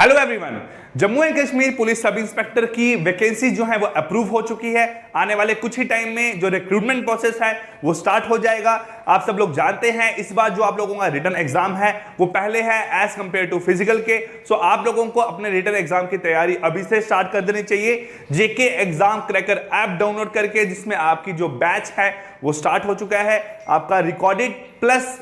Hello everyone. Jammu and Kashmir police sub inspector की vacancy जो है वो अप्रूव हो चुकी है। आने वाले कुछ ही टाइम में जो रिक्रूटमेंट प्रोसेस है वो स्टार्ट हो जाएगा। आप सब लोग जानते हैं इस बार जो आप लोगों का रिटन एग्जाम है वो पहले है एज कंपेयर टू फिजिकल के। सो आप लोगों को अपने रिटन एग्जाम की तैयारी अभी से स्टार्ट कर देनी चाहिए। जेके एग्जाम क्रैकर ऐप डाउनलोड करके, जिसमें आपकी जो बैच है वो स्टार्ट हो चुका है। आपका रिकॉर्डेड प्लस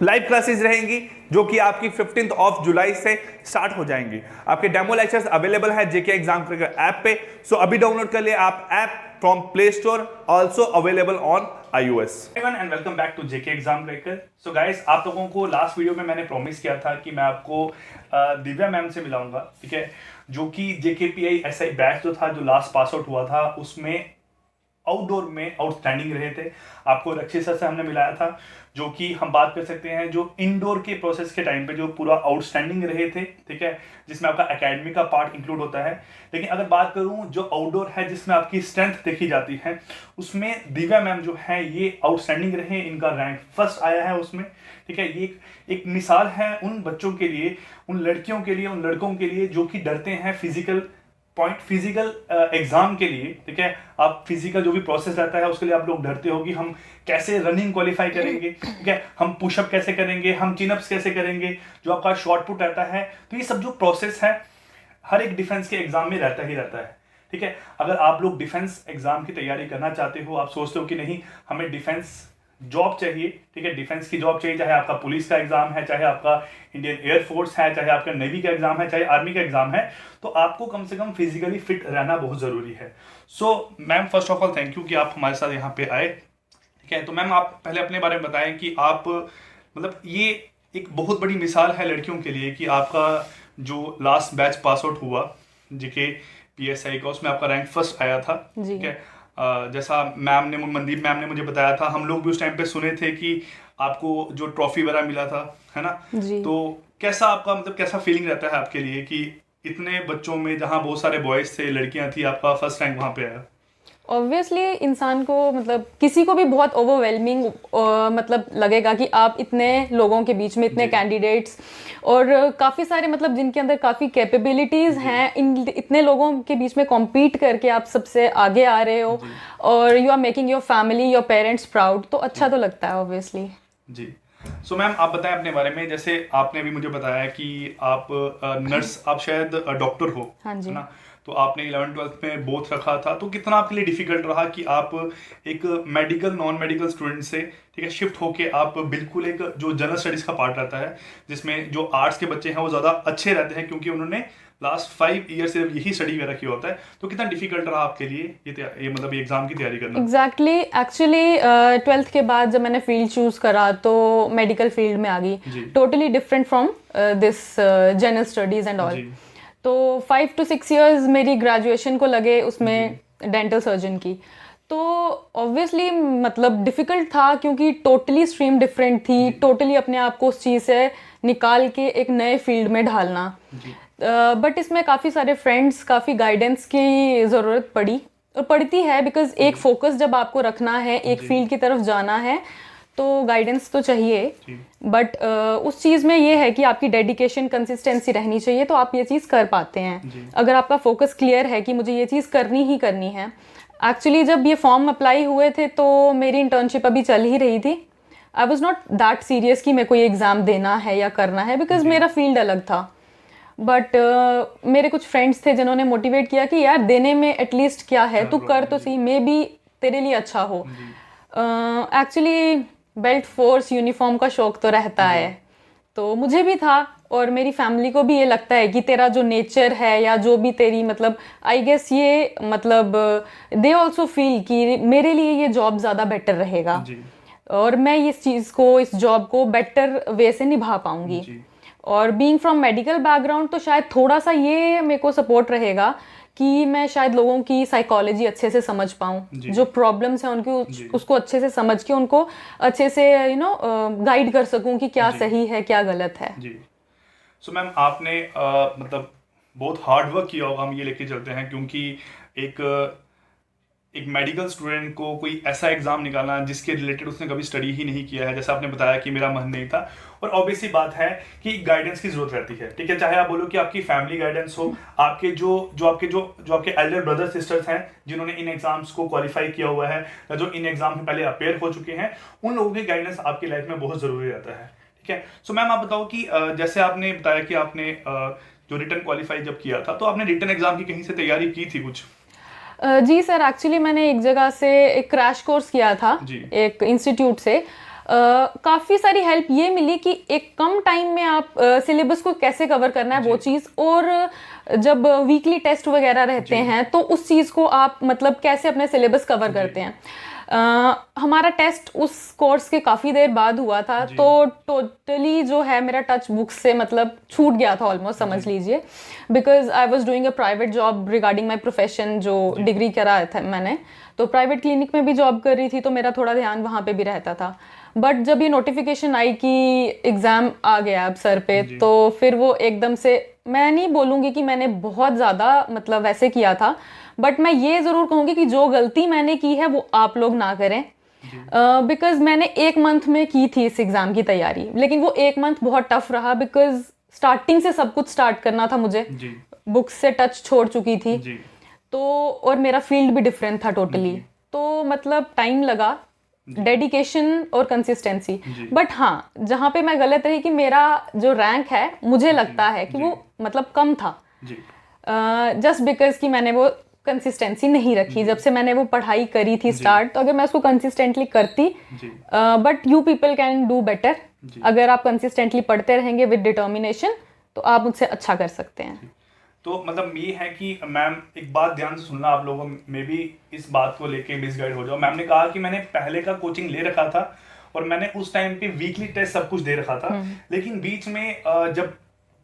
लाइव क्लासेस रहेंगी जो कि आपकी 15 ऑफ जुलाई से स्टार्ट हो जाएंगी। आपके डेमो लेक्चर्स अवेलेबल है जेके एग्जाम क्रैकर ऐप पे। सो अभी डाउनलोड कर लिए आप app from play store, also available on iOS। And welcome back to JK exam cracker. So guys, आप लोगों को लास्ट वीडियो में मैंने प्रॉमिस किया था कि मैं आपको दिव्या मैम से मिलाऊंगा, ठीक है, जो कि जेकेपीआई एसआई बैच जो था, जो लास्ट पास आउट हुआ था, उसमें आउटडोर में आउटस्टैंडिंग रहे थे। आपको रक्षित सर से हमने मिलाया था, जो कि हम बात कर सकते हैं जो इंडोर के प्रोसेस के टाइम पे जो पूरा आउटस्टैंडिंग रहे थे, ठीक है, जिसमें आपका एकेडमी का पार्ट इंक्लूड होता है। लेकिन अगर बात करूं जो आउटडोर है जिसमें आपकी स्ट्रेंथ देखी जाती है, उसमें दिव्या मैम जो है ये आउटस्टैंडिंग रहे। इनका रैंक फर्स्ट आया है उसमें, ठीक है। ये एक मिसाल है उन बच्चों के लिए, उन लड़कियों के लिए, उन लड़कों के लिए जो कि डरते हैं फिजिकल एग्जाम के लिए, ठीक है। आप फिजिकल जो भी प्रोसेस रहता है उसके लिए आप लोग डरते हो कि हम कैसे रनिंग क्वालिफाई करेंगे, ठीक है, हम पुशअप कैसे करेंगे, हम चिनअप्स कैसे करेंगे, जो आपका शॉर्ट पुट रहता है। तो ये सब जो प्रोसेस है हर एक डिफेंस के एग्जाम में रहता ही रहता है, ठीक है। अगर आप लोग डिफेंस एग्जाम की तैयारी करना चाहते हो, आप सोचते हो कि नहीं हमें डिफेंस जॉब चाहिए, ठीक है, डिफेंस की जॉब चाहिए, चाहे आपका पुलिस का एग्जाम है, चाहे आपका इंडियन एयरफोर्स है, चाहे आपका नेवी का एग्जाम है, चाहे आर्मी का एग्जाम है, तो आपको कम से कम फिजिकली फिट रहना बहुत जरूरी है। So ma'am, first of all thank you कि आप हमारे साथ यहाँ पे आए, ठीक है। तो मैम, आप पहले अपने बारे में बताएं कि आप मतलब ये एक बहुत बड़ी मिसाल है लड़कियों के लिए कि आपका जो लास्ट बैच पास आउट हुआ जेके पीएसआई का, उसमें आपका रैंक फर्स्ट आया था, ठीक है। जैसा मनदीप मैम ने मुझे बताया था, हम लोग भी उस टाइम पे सुने थे कि आपको जो ट्रॉफी वगैरह मिला था, है ना। तो कैसा आपका मतलब कैसा फीलिंग रहता है आपके लिए कि इतने बच्चों में जहाँ बहुत सारे बॉयज थे, लड़कियां थी, आपका फर्स्ट रैंक वहाँ पे आया? ऑब्वियसली इंसान को मतलब किसी को भी बहुत ओवरवेलमिंग मतलब लगेगा कि आप इतने लोगों के बीच में इतने कैंडिडेट्स और काफ़ी सारे मतलब जिनके अंदर काफ़ी कैपेबिलिटीज़ हैं, इन इतने लोगों के बीच में कॉम्पीट करके आप सबसे आगे आ रहे हो और you are making your family, your parents proud, तो अच्छा तो लगता है ऑब्वियसली। जी। सो मैम, आप बताएं अपने बारे में। जैसे आपने भी मुझे बताया कि आप नर्स, आप शायद डॉक्टर हो, हाँ जी, है ना। तो आपने 11th-12th में बोथ रखा था, तो कितना आपके लिए डिफिकल्ट रहा कि आप एक मेडिकल नॉन मेडिकल स्टूडेंट से, ठीक है, शिफ्ट होके आप बिल्कुल एक जो जनरल स्टडीज का पार्ट रहता है, जिसमें जो आर्ट्स के बच्चे हैं वो ज़्यादा अच्छे रहते हैं क्योंकि उन्होंने लास्ट 5 ईयर से यही स्टडी वगैरह किया होता है। तो कितना डिफिकल्ट रहा आपके लिए ये मतलब ये एग्जाम की तैयारी करना? एग्जैक्टली एक्चुअली 12th के बाद जब मैंने फील्ड चूज करा तो मेडिकल फील्ड में आ गई, totally different from this general studies and all. तो 5 to 6 years मेरी ग्रेजुएशन को लगे उसमें डेंटल सर्जन की। तो ऑब्वियसली मतलब डिफ़िकल्ट था क्योंकि टोटली स्ट्रीम डिफरेंट थी, टोटली अपने आप को उस चीज़ से निकाल के एक नए फील्ड में ढालना। बट इसमें काफ़ी सारे फ्रेंड्स, काफ़ी गाइडेंस की ज़रूरत पड़ी और पड़ती है, बिकॉज एक फोकस जब आपको रखना है, एक फील्ड की तरफ जाना है, तो गाइडेंस तो चाहिए। बट उस चीज़ में ये है कि आपकी डेडिकेशन, कंसिस्टेंसी रहनी चाहिए, तो आप ये चीज़ कर पाते हैं अगर आपका फोकस क्लियर है कि मुझे ये चीज़ करनी ही करनी है। एक्चुअली जब ये फॉर्म अप्लाई हुए थे तो मेरी इंटर्नशिप अभी चल ही रही थी। I was not that serious कि मेरे को ये एग्ज़ाम देना है या करना है, बिकॉज मेरा फील्ड अलग था। बट मेरे कुछ फ्रेंड्स थे जिन्होंने मोटिवेट किया कि यार देने में एटलीस्ट क्या है, तू कर तो सही, मे बी तेरे लिए अच्छा हो। एक्चुअली बेल्ट फोर्स यूनिफॉर्म का शौक तो रहता है, तो मुझे भी था और मेरी फैमिली को भी ये लगता है कि तेरा जो नेचर है या जो भी तेरी मतलब आई गेस ये मतलब दे ऑल्सो फील कि मेरे लिए ये जॉब ज़्यादा बेटर रहेगा और मैं इस चीज़ को, इस जॉब को बेटर वे से निभा पाऊंगी। और बीइंग फ्रॉम मेडिकल बैकग्राउंड तो शायद थोड़ा सा ये मेरे को सपोर्ट रहेगा कि मैं शायद लोगों की साइकोलॉजी अच्छे से समझ पाऊँ, जो प्रॉब्लम्स हैं उनकी उसको अच्छे से समझ के उनको अच्छे से गाइड कर सकूं कि क्या सही है क्या गलत है। जी। सो मैम, आपने मतलब बहुत हार्ड वर्क किया होगा, हम ये लेके चलते हैं, क्योंकि एक एक मेडिकल स्टूडेंट को कोई ऐसा एग्जाम निकालना जिसके रिलेटेड उसने कभी स्टडी ही नहीं किया है, जैसा आपने बताया कि मेरा मन नहीं था, और ऑब्वियसली बात है कि गाइडेंस की जरूरत रहती है, ठीक है, चाहे आप बोलो कि आपकी फैमिली गाइडेंस हो, आपके जो आपके एल्डर ब्रदर सिस्टर्स हैं जिन्होंने इन एग्जाम्स को क्वालिफाई किया हुआ है या जो इन एग्जाम में पहले अपेयर हो चुके हैं, उन लोगों की गाइडेंस आपकी लाइफ में बहुत जरूरी रहता है, ठीक है। सो मैम आप बताओ कि जैसे आपने बताया कि आपने जो रिटर्न क्वालिफाई जब किया था, तो आपने रिटर्न एग्जाम की कहीं से तैयारी की थी कुछ? जी सर, एक्चुअली मैंने एक जगह से एक क्रैश कोर्स किया था, एक इंस्टीट्यूट से। काफ़ी सारी हेल्प ये मिली कि एक कम टाइम में आप सिलेबस को कैसे कवर करना है वो चीज़, और जब वीकली टेस्ट वगैरह रहते हैं तो उस चीज़ को आप मतलब कैसे अपने सिलेबस कवर करते हैं। हमारा टेस्ट उस कोर्स के काफ़ी देर बाद हुआ था, तो टोटली जो है मेरा टच बुक्स से मतलब छूट गया था ऑलमोस्ट, समझ लीजिए, because I was doing a private job regarding my profession, जो डिग्री करा था मैंने, तो प्राइवेट क्लिनिक में भी जॉब कर रही थी, तो मेरा थोड़ा ध्यान वहाँ पे भी रहता था। बट जब ये नोटिफिकेशन आई कि एग्ज़ाम आ गया अब सर पे, तो फिर वो एकदम से, मैं नहीं बोलूँगी कि मैंने बहुत ज़्यादा मतलब वैसे किया था, बट मैं ये ज़रूर कहूँगी कि जो गलती मैंने की है वो आप लोग ना करें, बिकॉज मैंने 1 मंथ में की थी इस एग्ज़ाम की तैयारी, लेकिन वो 1 मंथ बहुत टफ रहा, बिकॉज स्टार्टिंग से सब कुछ स्टार्ट करना था मुझे, बुक्स से टच छोड़ चुकी थी, तो और मेरा फील्ड भी डिफरेंट था टोटली, तो मतलब टाइम लगा, डेडिकेशन और कंसिस्टेंसी। बट हाँ, जहाँ पे मैं गलत रही कि मेरा जो रैंक है मुझे लगता है कि वो मतलब कम था, जस्ट बिकॉज कि मैंने वो कंसिस्टेंसी नहीं रखी। जब से मैंने वो पढ़ाई करी थी स्टार्ट, तो अगर मैं उसको कंसिस्टेंटली करती, but you people can do better, अगर आप कंसिस्टेंटली पढ़ते रहेंगे विद डिटर्मिनेशन तो आप मुझसे अच्छा कर सकते हैं। तो मतलब ये है कि मैम एक बात ध्यान से सुनना, आप लोगों में भी इस बात को लेके मिसगाइड हो जाओ। मैम ने कहा कि मैंने पहले का कोचिंग ले रखा था और मैंने उस टाइम पे वीकली टेस्ट सब कुछ दे रखा था, लेकिन बीच में जब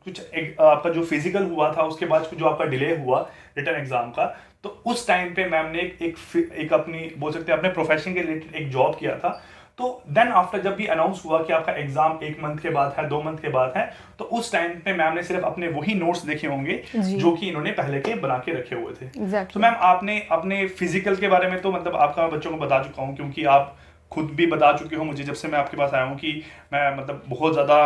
कुछ आपका जो फिजिकल हुआ था उसके बाद जो आपका डिले हुआ रिटर्न एग्जाम का, तो उस टाइम पे मैम ने एक अपनी बोल सकते हैं अपने प्रोफेशन के रिलेटेड एक जॉब किया था। तो देन आफ्टर जब भी अनाउंस हुआ कि आपका एग्जाम 1 मंथ के बाद है, 2 मंथ के बाद है, तो उस टाइम पे मैम ने सिर्फ अपने वही नोट्स देखे होंगे जो कि इन्होंने पहले के बना के रखे हुए थे। तो मैम आपने अपने फिजिकल के बारे में तो मतलब आपका बच्चों को बता चुका हूँ, क्योंकि आप खुद भी बता चुके हो मुझे जब से मैं आपके पास आया हूँ कि मैं मतलब बहुत ज़्यादा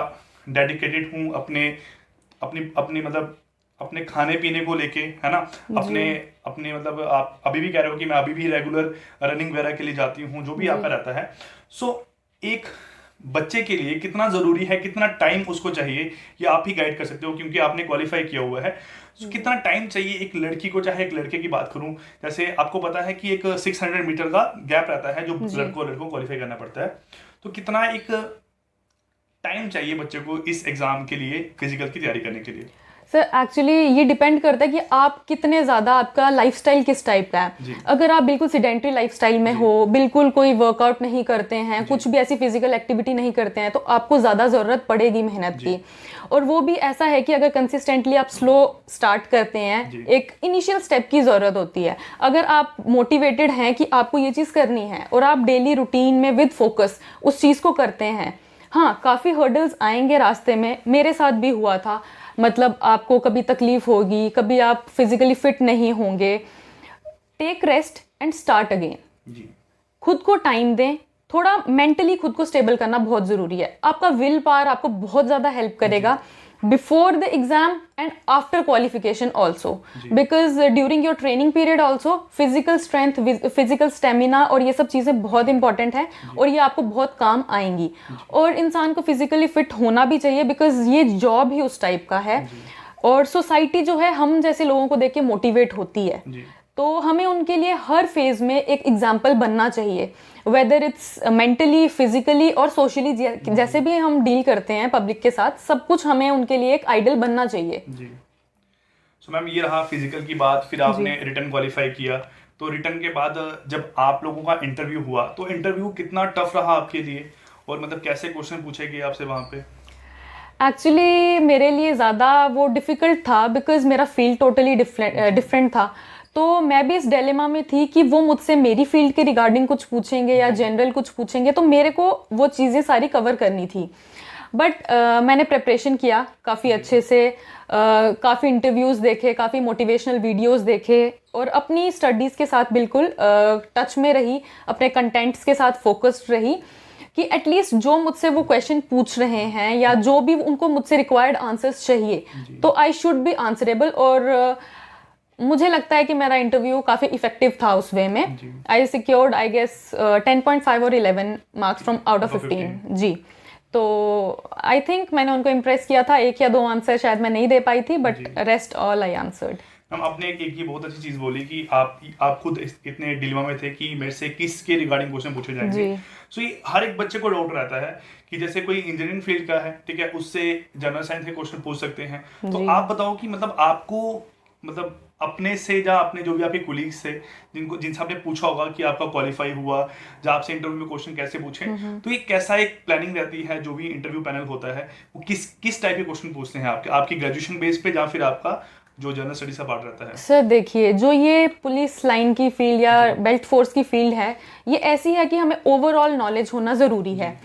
डेडिकेटेड हूँ अपनी मतलब अपने खाने पीने को लेके, है ना, अपने मतलब आप अभी भी कह रहे हो कि मैं अभी भी रेगुलर रनिंग वगैरह के लिए जाती हूँ, जो भी आपका रहता है। सो एक बच्चे के लिए कितना ज़रूरी है, कितना टाइम उसको चाहिए, ये आप ही गाइड कर सकते हो क्योंकि आपने क्वालिफाई किया हुआ है। कितना टाइम चाहिए एक लड़की को, चाहे एक लड़के की बात करूं, जैसे आपको पता है कि एक 600 मीटर का गैप रहता है जो लड़कों क्वालिफाई करना पड़ता है, तो कितना एक टाइम चाहिए बच्चे को इस एग्जाम के लिए, फिजिकल की तैयारी करने के लिए? सर एक्चुअली ये डिपेंड करता है कि आप कितने ज़्यादा, आपका लाइफस्टाइल किस टाइप का है। अगर आप बिल्कुल सिडेंट्री लाइफस्टाइल में हो, बिल्कुल कोई वर्कआउट नहीं करते हैं, कुछ भी ऐसी फिजिकल एक्टिविटी नहीं करते हैं, तो आपको ज़्यादा ज़रूरत पड़ेगी मेहनत की। और वो भी ऐसा है कि अगर कंसिस्टेंटली आप स्लो स्टार्ट करते हैं, एक इनिशियल स्टेप की ज़रूरत होती है। अगर आप मोटिवेटेड हैं कि आपको ये चीज़ करनी है और आप डेली रूटीन में विद फोकस उस चीज़ को करते हैं, हाँ काफ़ी हर्डल्स आएंगे रास्ते में, मेरे साथ भी हुआ था, मतलब आपको कभी तकलीफ होगी, कभी आप फिजिकली फिट नहीं होंगे। Take rest and start again. खुद को टाइम दें, थोड़ा मेंटली खुद को स्टेबल करना बहुत ज़रूरी है। आपका विल पावर आपको बहुत ज़्यादा हेल्प करेगा before the exam and after qualification also, because during your training period also physical strength, physical stamina और ये सब चीज़ें बहुत इंपॉर्टेंट है और ये आपको बहुत काम आएंगी। और इंसान को फिजिकली फिट होना भी चाहिए बिकॉज ये जॉब ही उस टाइप का है। और सोसाइटी जो है हम जैसे लोगों को देख के मोटिवेट होती है, तो हमें उनके लिए हर फेज में एक एग्जाम्पल बनना चाहिए, वेदर इट्स मेंटली, फिजिकली और सोशली, जैसे भी हम डील करते हैं पब्लिक के साथ, सब कुछ हमें उनके लिए एक आइडल बनना चाहिए। जी। सो मैम ये रहा फिजिकल की बात, फिर आपने रिटर्न क्वालिफाई किया, तो रिटर्न के बाद जब आप लोगों का इंटरव्यू हुआ, तो इंटरव्यू कितना टफ रहा आपके लिए और मतलब कैसे क्वेश्चन पूछे गए आपसे वहाँ पे? एक्चुअली मेरे लिए ज़्यादा वो डिफ़िकल्ट था बिकॉज मेरा फील्ड टोटली डिफरेंट था, तो मैं भी इस डिलेमा में थी कि वो मुझसे मेरी फील्ड के रिगार्डिंग कुछ पूछेंगे या जनरल कुछ पूछेंगे, तो मेरे को वो चीज़ें सारी कवर करनी थी। बट मैंने प्रिपरेशन किया काफ़ी अच्छे से, काफ़ी इंटरव्यूज़ देखे, काफ़ी मोटिवेशनल वीडियोस देखे और अपनी स्टडीज़ के साथ बिल्कुल टच में रही, अपने कंटेंट्स के साथ फोकस्ड रही कि एटलीस्ट जो मुझसे वो क्वेश्चन पूछ रहे हैं या जो भी उनको मुझसे रिक्वायर्ड आंसर्स चाहिए तो आई शुड बी आंसरेबल। और मुझे लगता है कि मेरा इंटरव्यू काफ़ी इफेक्टिव था उस वे में। आई सिक्योर्ड आई गेस 10.5 और 11 मार्क्स फ्रॉम आउट ऑफ 15 जी। तो आई थिंक मैंने उनको इम्प्रेस किया था। एक या दो आंसर शायद मैं नहीं दे पाई थी but rest all I answered. हम आपने एक ये बहुत अच्छी चीज बोली कि आप खुद इतने डिलेमा में थे कि मेरे से किसके रिगार्डिंग क्वेश्चन पूछे जाएंगे। सो ये हर एक बच्चे को डाउट रहता है कि जैसे कोई इंजीनियरिंग फील्ड का है, ठीक है, उससे जनरल साइंस के क्वेश्चन पूछ सकते हैं। तो आप बताओ कि मतलब आपको मतलब अपने से या अपने जो भी आपके कोलीग्स थे जिनसे आपने पूछा होगा कि आपका क्वालिफाई हुआ, या आपसे इंटरव्यू में क्वेश्चन कैसे पूछे, तो ये कैसा एक प्लानिंग रहती है जो भी इंटरव्यू पैनल होता है, वो किस टाइप के क्वेश्चन पूछते हैं आपकी ग्रेजुएशन बेस पे या फिर आपका जो जनरल स्टडीज का पार्ट रहता है? सर देखिए, जो ये पुलिस लाइन की फील्ड या बेल्ट फोर्स की फील्ड है, ये ऐसी है कि हमें ओवरऑल नॉलेज होना ज़रूरी है।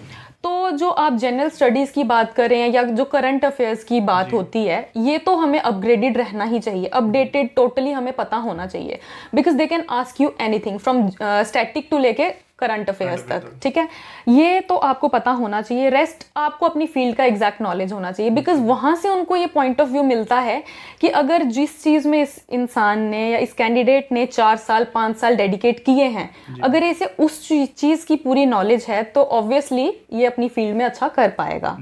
तो जो आप जनरल स्टडीज़ की बात करें या जो करंट अफेयर्स की बात होती है, ये तो हमें अपग्रेडेड रहना ही चाहिए, अपडेटेड टोटली हमें पता होना चाहिए, because they can ask you anything from static to लेके करंट अफेयर्स तक, ठीक है। ये तो आपको पता होना चाहिए। रेस्ट आपको अपनी फील्ड का एग्जैक्ट नॉलेज होना चाहिए, बिकॉज वहाँ से उनको ये पॉइंट ऑफ व्यू मिलता है कि अगर जिस चीज़ में इस इंसान ने या इस कैंडिडेट ने 4 साल 5 साल डेडिकेट किए हैं, अगर इसे उस चीज़ की पूरी नॉलेज है तो ऑब्वियसली ये अपनी फील्ड में अच्छा कर पाएगा,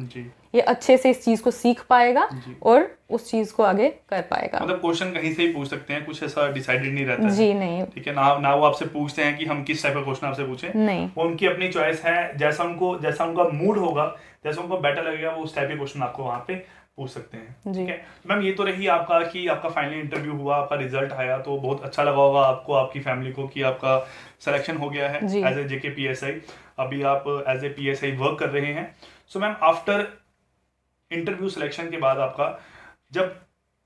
ये अच्छे से इस चीज को सीख पाएगा और उस चीज को आगे कर पाएगा। मतलब क्वेश्चन कहीं से ही पूछ सकते हैं, कुछ ऐसा डिसाइडेड नहीं रहता है। जी नहीं, ठीक है ना वो आपसे पूछते हैं कि हम किस टाइप का क्वेश्चन आपसे पूछें, नहीं, वो उनकी अपनी चॉइस है। जैसा उनका मूड होगा, जैसा उनको बेटर लगेगा, वो उस टाइप के क्वेश्चन आपको वहाँ पे पूछ सकते हैं। ठीक है मैम, ये तो रही आपका फाइनल इंटरव्यू हुआ, आपका रिजल्ट आया, तो बहुत अच्छा लगा होगा आपको, आपकी फैमिली को, कि आपका सिलेक्शन हो गया है एज ए जेके पीएसआई। अभी आप एज ए पीएसआई वर्क कर रहे हैं। So ma'am, after interview selection के बाद आपका जब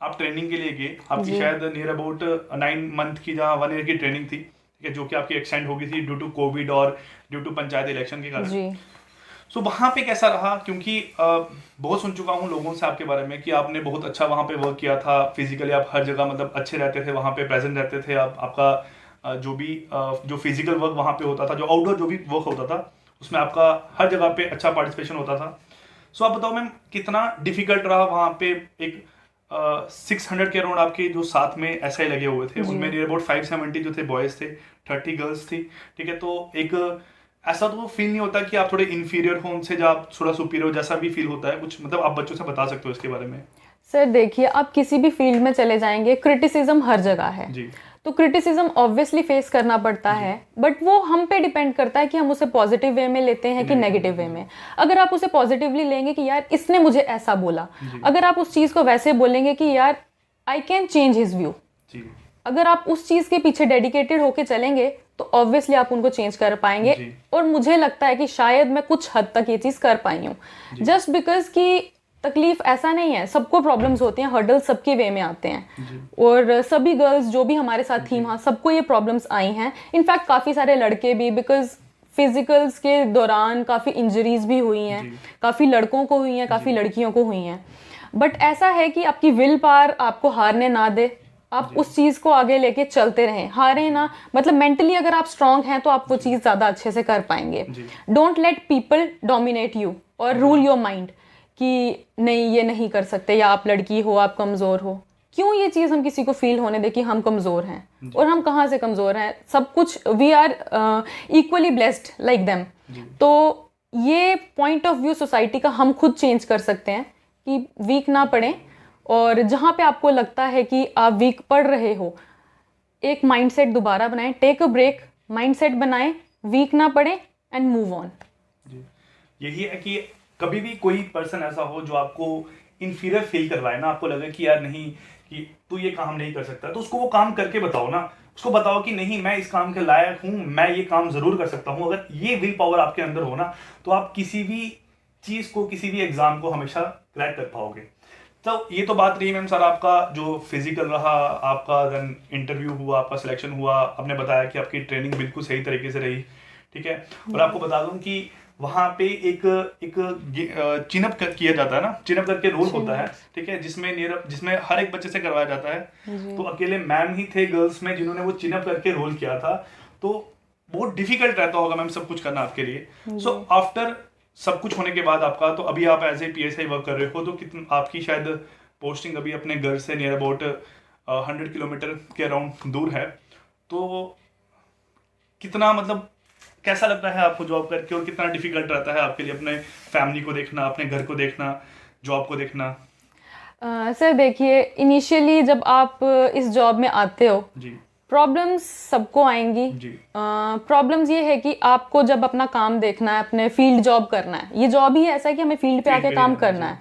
आप ट्रेनिंग के लिए गए, आपकी शायद नियर अबाउट 9 मंथ की या 1 ईयर की ट्रेनिंग थी, ठीक है, जो कि आपकी एक्सटेंड हो गई थी ड्यू टू कोविड और ड्यू टू पंचायत इलेक्शन के कारण। सो वहाँ पे कैसा रहा? क्योंकि बहुत सुन चुका हूँ लोगों से आपके बारे में कि आपने बहुत अच्छा वहाँ पे वर्क किया था, फिजिकली आप हर जगह मतलब अच्छे रहते थे, वहाँ पे प्रेजेंट रहते थे। आपका जो भी जो फिजिकल वर्क वहाँ पे होता था, जो आउटडोर जो भी वर्क होता था, उसमें आपका हर जगह पे अच्छा पार्टिसिपेशन होता था। सो आप बताओ मैम, कितना डिफिकल्ट रहा वहाँ पे? एक 600 के अराउंड आपके जो साथ में एसआई लगे हुए थे, उनमें नियर अबाउट 570 जो थे बॉयज थे, 30 गर्ल्स थी, ठीक है। तो एक ऐसा तो फील नहीं होता कि आप थोड़े इन्फीरियर हो उनसे, या आप थोड़ा सुपीरियर, जैसा भी फील होता है कुछ, मतलब आप बच्चों से बता सकते हो इसके बारे में? सर देखिए, आप किसी भी फील्ड में चले जाएंगे, क्रिटिसिज्म हर जगह है जी। तो क्रिटिसिज्म ऑब्वियसली फेस करना पड़ता है, बट वो हम पे डिपेंड करता है कि हम उसे पॉजिटिव वे में लेते हैं कि नेगेटिव वे में। अगर आप उसे पॉजिटिवली लेंगे कि यार इसने मुझे ऐसा बोला, अगर आप उस चीज को वैसे बोलेंगे कि यार I can change his view, अगर आप उस चीज के पीछे डेडिकेटेड होके चलेंगे तो ऑब्वियसली आप उनको चेंज कर पाएंगे। और मुझे लगता है कि शायद मैं कुछ हद तक ये चीज कर पाई हूँ, जस्ट बिकॉज कि तकलीफ ऐसा नहीं है, सबको प्रॉब्लम्स होती हैं, हर्डल सबके वे में आते हैं, और सभी गर्ल्स जो भी हमारे साथ थी वहाँ, सबको ये प्रॉब्लम्स आई हैं। इनफैक्ट काफ़ी सारे लड़के भी, बिकॉज फिजिकल्स के दौरान काफ़ी इंजरीज भी हुई हैं, काफ़ी लड़कों को हुई हैं, काफ़ी लड़कियों को हुई हैं। बट ऐसा है कि आपकी विल पावर आपको हारने ना दे, आप उस चीज़ को आगे लेके चलते रहें, हारे ना। मतलब मेंटली अगर आप स्ट्रांग हैं तो आप वो चीज़ ज़्यादा अच्छे से कर पाएंगे। Don't let people dominate you और रूल योर माइंड कि नहीं ये नहीं कर सकते, या आप लड़की हो, आप कमज़ोर हो। क्यों ये चीज़ हम किसी को फील होने दे कि हम कमज़ोर हैं? और हम कहाँ से कमज़ोर हैं? सब कुछ we are equally blessed like them. तो ये पॉइंट ऑफ व्यू सोसाइटी का हम खुद चेंज कर सकते हैं कि वीक ना पड़ें, और जहाँ पे आपको लगता है कि आप वीक पड़ रहे हो, एक माइंडसेट दोबारा बनाएं, टेक अ ब्रेक, माइंडसेट बनाएं, वीक ना पड़े एंड मूव ऑन। यही है कि कभी भी कोई पर्सन ऐसा हो जो आपको इन्फीरियर फील करवाए ना, आपको लगे कि यार नहीं कि तू ये काम नहीं कर सकता, तो उसको वो काम करके बताओ ना। उसको बताओ कि नहीं, मैं इस काम के लायक हूँ, मैं ये काम जरूर कर सकता हूँ। अगर ये विल पावर आपके अंदर हो ना, तो आप किसी भी चीज को, किसी भी एग्जाम को हमेशा क्रैक कर पाओगे। तो ये तो बात रही मैम सर आपका जो फिजिकल रहा, आपका देन इंटरव्यू हुआ, आपका सिलेक्शन हुआ, आपने बताया कि आपकी ट्रेनिंग बिल्कुल सही तरीके से रही, ठीक है। और आपको बता दूं कि वहां पे एक चिनअप किया जाता है ना, चिनअप करके रोल होता है, ठीक है, जिसमें हर एक बच्चे से करवाया जाता है। तो अकेले मैम ही थे गर्ल्स में जिन्होंने वो चिनअप करके रोल किया था। तो बहुत डिफिकल्ट रहता होगा मैम सब कुछ करना आपके लिए। सो आफ्टर सब कुछ होने के बाद आपका, तो अभी आप एज ए PSI वर्क कर रहे हो, तो कितना आपकी शायद पोस्टिंग अभी अपने घर से नियर अबाउट 100 किलोमीटर के अराउंड दूर है। तो कितना मतलब कैसा लगता है आपको जॉब करके, और कितना डिफिकल्ट रहता है आपके लिए अपने फैमिली को देखना, अपने घर को देखना, जॉब को देखना? सर देखिए, इनिशियली जब आप इस जॉब में आते हो, जी प्रॉब्लम्स सबको आएंगी। जी प्रॉब्लम्स ये है कि आपको जब अपना काम देखना है, अपने फील्ड जॉब करना है, ये जॉब ही ऐसा है कि हमें फील्ड पे आके काम करना है,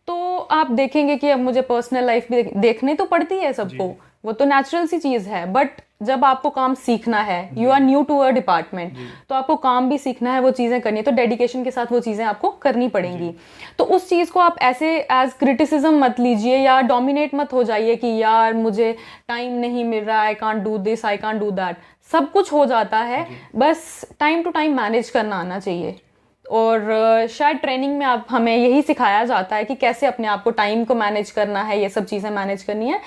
तो आप देखेंगे कि अब मुझे पर्सनल लाइफ भी देखनी तो पड़ती है सबको, वो तो नेचुरल सी चीज़ है। बट जब आपको काम सीखना है, you are new to a department, तो आपको काम भी सीखना है, वो चीज़ें करनी है, तो डेडिकेशन के साथ वो चीज़ें आपको करनी पड़ेंगी। तो उस चीज़ को आप ऐसे एज क्रिटिसिज्म मत लीजिए या डोमिनेट मत हो जाइए कि यार मुझे टाइम नहीं मिल रहा, I can't do this, I can't do that. सब कुछ हो जाता है, बस टाइम टू टाइम मैनेज करना आना चाहिए। और शायद ट्रेनिंग में आप हमें यही सिखाया जाता है कि कैसे अपने आप को टाइम को मैनेज करना है, ये सब चीज़ें मैनेज करनी है।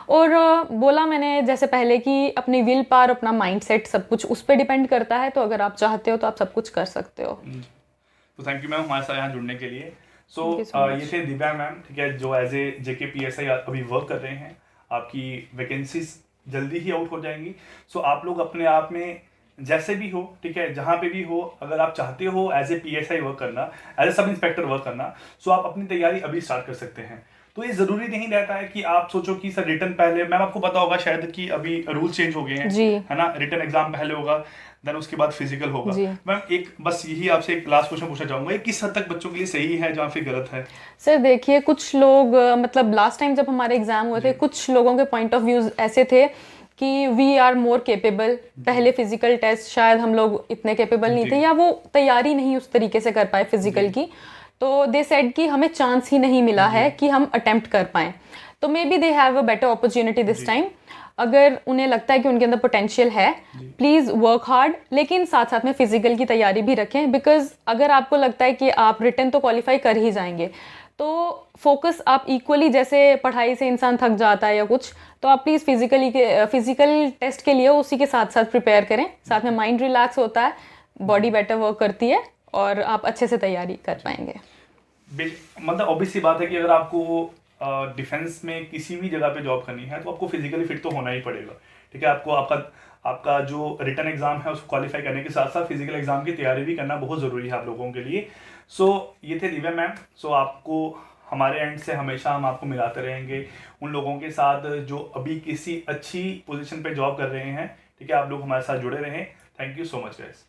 और बोला मैंने जैसे पहले कि अपनी विल पावर, अपना माइंडसेट, सब कुछ उस पर डिपेंड करता है। तो अगर आप चाहते हो तो आप सब कुछ कर सकते हो। तो थैंक यू मैम हमारे साथ यहाँ जुड़ने के लिए। सो ये थे दिव्या मैम, ठीक है, जो एज ए JK PSI अभी वर्क कर रहे हैं। आपकी वैकेंसीज जल्दी ही आउट हो जाएंगी। सो आप लोग अपने आप में जैसे भी हो, ठीक है, जहाँ पे भी हो, अगर आप चाहते हो एज ए PSI वर्क करना, as a sub inspector work करना, सो आप अपनी तैयारी अभी स्टार्ट कर सकते हैं। तो ये जरूरी नहीं रहता है कि आप सोचो कि सर रिटर्न पहले, मैम आपको पता होगा शायद कि अभी रूल चेंज हो गए हैं, है ना, रिटर्न एग्जाम पहले होगा, देन उसके बाद फिजिकल होगा। मैम एक बस यही आपसे एक लास्ट क्वेश्चन पूछना चाहूंगा, किस हद तक बच्चों के लिए सही है जहाँ फिर गलत है? सर देखिए, कुछ लोग मतलब लास्ट टाइम जब हमारे एग्जाम हुए थे, कुछ लोगों के पॉइंट ऑफ व्यूज ऐसे थे कि वी आर मोर केपेबल। पहले फिजिकल टेस्ट शायद हम लोग इतने केपेबल नहीं थे, या वो तैयारी नहीं उस तरीके से कर पाए फिजिकल की, तो दे सेड कि हमें चांस ही नहीं मिला है कि हम अटेम्प्ट कर पाएं। तो may be they have a better opportunity this time. अगर उन्हें लगता है कि उनके अंदर पोटेंशियल है, प्लीज़ वर्क हार्ड, लेकिन साथ साथ में फिजिकल की तैयारी भी रखें। बिकॉज अगर आपको लगता है कि आप रिटन तो क्वालिफाई कर ही जाएंगे, तो फोकस आप इक्वली, जैसे पढ़ाई से इंसान थक जाता है या कुछ, तो आप प्लीज़ फिजिकल टेस्ट के लिए उसी के साथ साथ प्रिपेयर करें। साथ में माइंड रिलैक्स होता है, बॉडी बेटर वर्क करती है, और आप अच्छे से तैयारी कर पाएंगे। मतलब ऑब्वियस सी बात है कि अगर आपको डिफेंस में किसी भी जगह पे जॉब करनी है तो आपको फिजिकली फिट तो होना ही पड़ेगा, ठीक है। आपको आपका जो रिटन एग्जाम है उसको क्वालिफाई करने के साथ साथ फिजिकल एग्जाम की तैयारी भी करना बहुत ज़रूरी है आप लोगों के लिए। सो ये थे दिव्या मैम। सो आपको हमारे एंड से हमेशा हम आपको मिलाते रहेंगे उन लोगों के साथ जो अभी किसी अच्छी पोजीशन पे जॉब कर रहे हैं, ठीक है। आप लोग हमारे साथ जुड़े रहें। Thank you so much guys.